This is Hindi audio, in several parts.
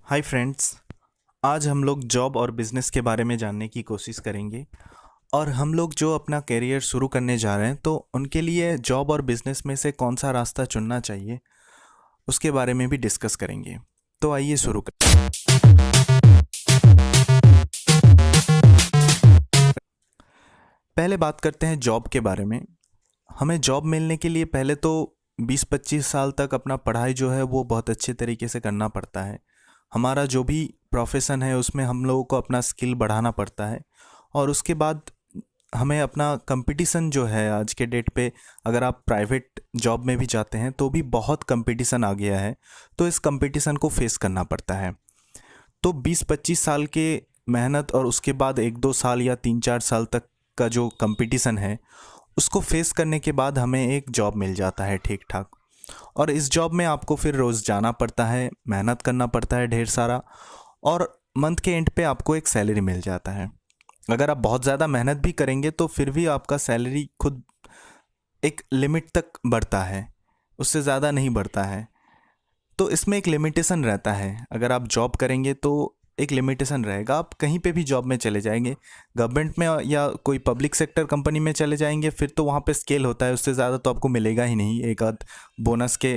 Hi friends. आज हम लोग जॉब और बिज़नेस के बारे में जानने की कोशिश करेंगे और हम लोग जो अपना करियर शुरू करने जा रहे हैं तो उनके लिए जॉब और बिज़नेस में से कौन सा रास्ता चुनना चाहिए उसके बारे में भी डिस्कस करेंगे। तो आइए शुरू करें। पहले बात करते हैं जॉब के बारे में। हमें जॉब मिलने के लिए पहले तो 20-25 साल तक अपना पढ़ाई जो है वो बहुत अच्छे तरीके से करना पड़ता है। हमारा जो भी प्रोफेशन है उसमें हम लोगों को अपना स्किल बढ़ाना पड़ता है और उसके बाद हमें अपना कंपटीशन जो है आज के डेट पे, अगर आप प्राइवेट जॉब में भी जाते हैं तो भी बहुत कंपटीशन आ गया है, तो इस कंपटीशन को फेस करना पड़ता है। तो 20-25 साल के मेहनत और उसके बाद 1-2 साल या 3-4 साल तक का जो कंपटीशन है उसको फेस करने के बाद हमें एक जॉब मिल जाता है ठीक ठाक। और इस जॉब में आपको फिर रोज़ जाना पड़ता है, मेहनत करना पड़ता है ढेर सारा, और मंथ के एंड पे आपको एक सैलरी मिल जाता है। अगर आप बहुत ज़्यादा मेहनत भी करेंगे तो फिर भी आपका सैलरी खुद एक लिमिट तक बढ़ता है, उससे ज़्यादा नहीं बढ़ता है। तो इसमें एक लिमिटेशन रहता है। अगर आप जॉब करेंगे तो एक लिमिटेशन रहेगा। आप कहीं पे भी जॉब में चले जाएंगे, गवर्नमेंट में या कोई पब्लिक सेक्टर कंपनी में चले जाएंगे, फिर तो वहाँ पे स्केल होता है, उससे ज़्यादा तो आपको मिलेगा ही नहीं एक आध बोनस के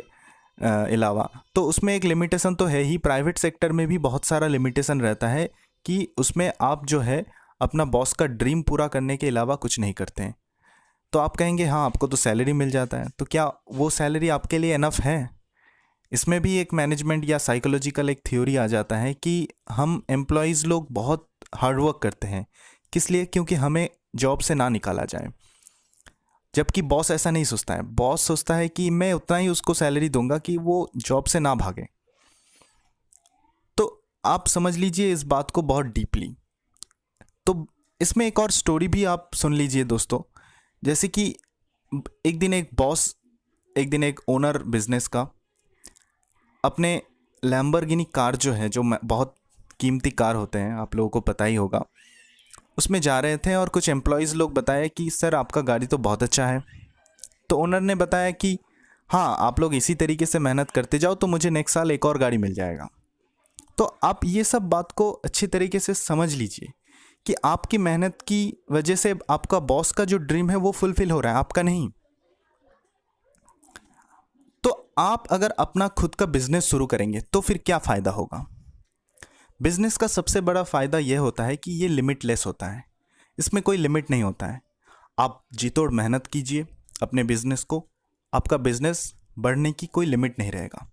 अलावा। तो उसमें एक लिमिटेशन तो है ही। प्राइवेट सेक्टर में भी बहुत सारा लिमिटेशन रहता है कि उसमें आप जो है अपना बॉस का ड्रीम पूरा करने के अलावा कुछ नहीं करते हैं। तो आप कहेंगे हाँ आपको तो सैलरी मिल जाता है, तो क्या वो सैलरी आपके लिए इनफ है? इसमें भी एक मैनेजमेंट या साइकोलॉजिकल एक थ्योरी आ जाता है कि हम एम्प्लॉयज़ लोग बहुत हार्डवर्क करते हैं। किस लिए? क्योंकि हमें जॉब से ना निकाला जाए। जबकि बॉस ऐसा नहीं सोचता है। बॉस सोचता है कि मैं उतना ही उसको सैलरी दूंगा कि वो जॉब से ना भागे। तो आप समझ लीजिए इस बात को बहुत डीपली। तो इसमें एक और स्टोरी भी आप सुन लीजिए दोस्तों। जैसे कि एक दिन एक बॉस, एक दिन एक ओनर बिजनेस का अपने लैम्बोर्गिनी कार जो है, जो बहुत कीमती कार होते हैं, आप लोगों को पता ही होगा, उसमें जा रहे थे और कुछ एम्प्लॉयज़ लोग बताया कि सर आपका गाड़ी तो बहुत अच्छा है। तो ओनर ने बताया कि हाँ आप लोग इसी तरीके से मेहनत करते जाओ तो मुझे नेक्स्ट साल एक और गाड़ी मिल जाएगा। तो आप ये सब बात को अच्छी तरीके से समझ लीजिए कि आपकी मेहनत की वजह से आपका बॉस का जो ड्रीम है वो फुलफिल हो रहा है, आपका नहीं। तो आप अगर अपना खुद का बिजनेस शुरू करेंगे तो फिर क्या फ़ायदा होगा? बिजनेस का सबसे बड़ा फ़ायदा यह होता है कि ये लिमिटलेस होता है। इसमें कोई लिमिट नहीं होता है। आप जी तोड़ मेहनत कीजिए अपने बिजनेस को, आपका बिजनेस बढ़ने की कोई लिमिट नहीं रहेगा।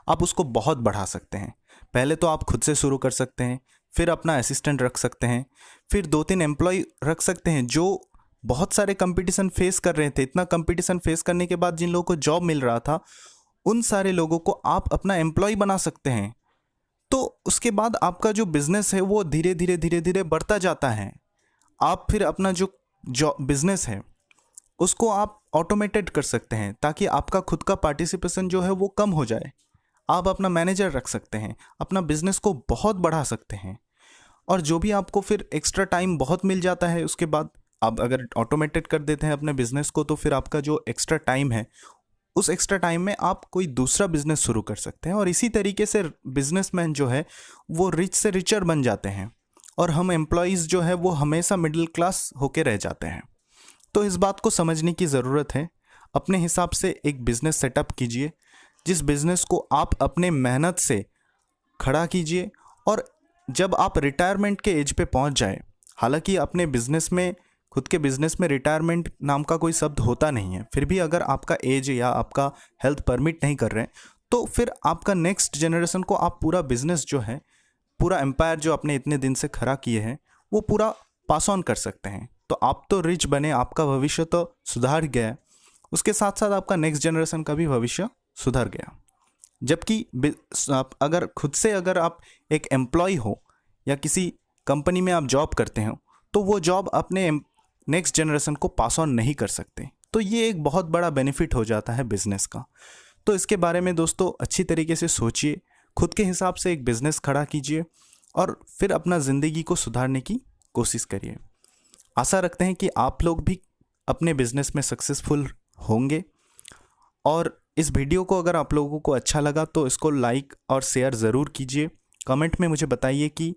आप उसको बहुत बढ़ा सकते हैं। पहले तो आप खुद से शुरू कर सकते हैं, फिर अपना असिस्टेंट रख सकते हैं, फिर 2-3 एम्प्लॉय रख सकते हैं जो बहुत सारे कंपटीशन फेस कर रहे थे। इतना कंपटीशन फेस करने के बाद जिन लोगों को जॉब मिल रहा था उन सारे लोगों को आप अपना एम्प्लॉय बना सकते हैं। तो उसके बाद आपका जो बिजनेस है वो धीरे धीरे धीरे धीरे बढ़ता जाता है। आप फिर अपना जो बिजनेस है उसको आप ऑटोमेटेड कर सकते हैं ताकि आपका खुद का पार्टिसिपेशन जो है वो कम हो जाए। आप अपना मैनेजर रख सकते हैं, अपना बिजनेस को बहुत बढ़ा सकते हैं। और जो भी आपको फिर एक्स्ट्रा टाइम बहुत मिल जाता है उसके बाद, आप अगर ऑटोमेटेड कर देते हैं अपने बिजनेस को, तो फिर आपका जो एक्स्ट्रा टाइम है उस एक्स्ट्रा टाइम में आप कोई दूसरा बिजनेस शुरू कर सकते हैं। और इसी तरीके से बिजनेसमैन जो है वो रिच से रिचर बन जाते हैं और हम एम्प्लॉयज़ जो है वो हमेशा मिडिल क्लास होके रह जाते हैं। तो इस बात को समझने की ज़रूरत है। अपने हिसाब से एक बिज़नेस सेटअप कीजिए जिस बिज़नेस को आप अपने मेहनत से खड़ा कीजिए। और जब आप रिटायरमेंट के एज पे पहुंच जाए, हालांकि अपने बिज़नेस में, खुद के बिज़नेस में रिटायरमेंट नाम का कोई शब्द होता नहीं है, फिर भी अगर आपका एज या आपका हेल्थ परमिट नहीं कर रहे हैं तो फिर आपका नेक्स्ट जनरेशन को आप पूरा बिज़नेस जो है, पूरा एम्पायर जो आपने इतने दिन से खड़ा किए हैं वो पूरा पास ऑन कर सकते हैं। तो आप तो रिच बने, आपका भविष्य तो सुधार गया, उसके साथ साथ आपका नेक्स्ट जनरेशन का भी भविष्य सुधर गया। जबकि आप अगर खुद से, अगर आप एक एम्प्लॉय हो या किसी कंपनी में आप जॉब करते हो तो वो जॉब अपने नेक्स्ट जनरेशन को पास ऑन नहीं कर सकते। तो ये एक बहुत बड़ा बेनिफिट हो जाता है बिजनेस का। तो इसके बारे में दोस्तों अच्छी तरीके से सोचिए, खुद के हिसाब से एक बिज़नेस खड़ा कीजिए और फिर अपना ज़िंदगी को सुधारने की कोशिश करिए। आशा रखते हैं कि आप लोग भी अपने बिजनेस में सक्सेसफुल होंगे। और इस वीडियो को अगर आप लोगों को अच्छा लगा तो इसको लाइक और शेयर ज़रूर कीजिए कमेंट में मुझे बताइए कि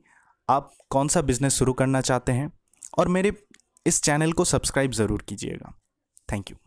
आप कौन सा बिज़नेस शुरू करना चाहते हैं, और मेरे इस चैनल को सब्सक्राइब ज़रूर कीजिएगा। Thank you.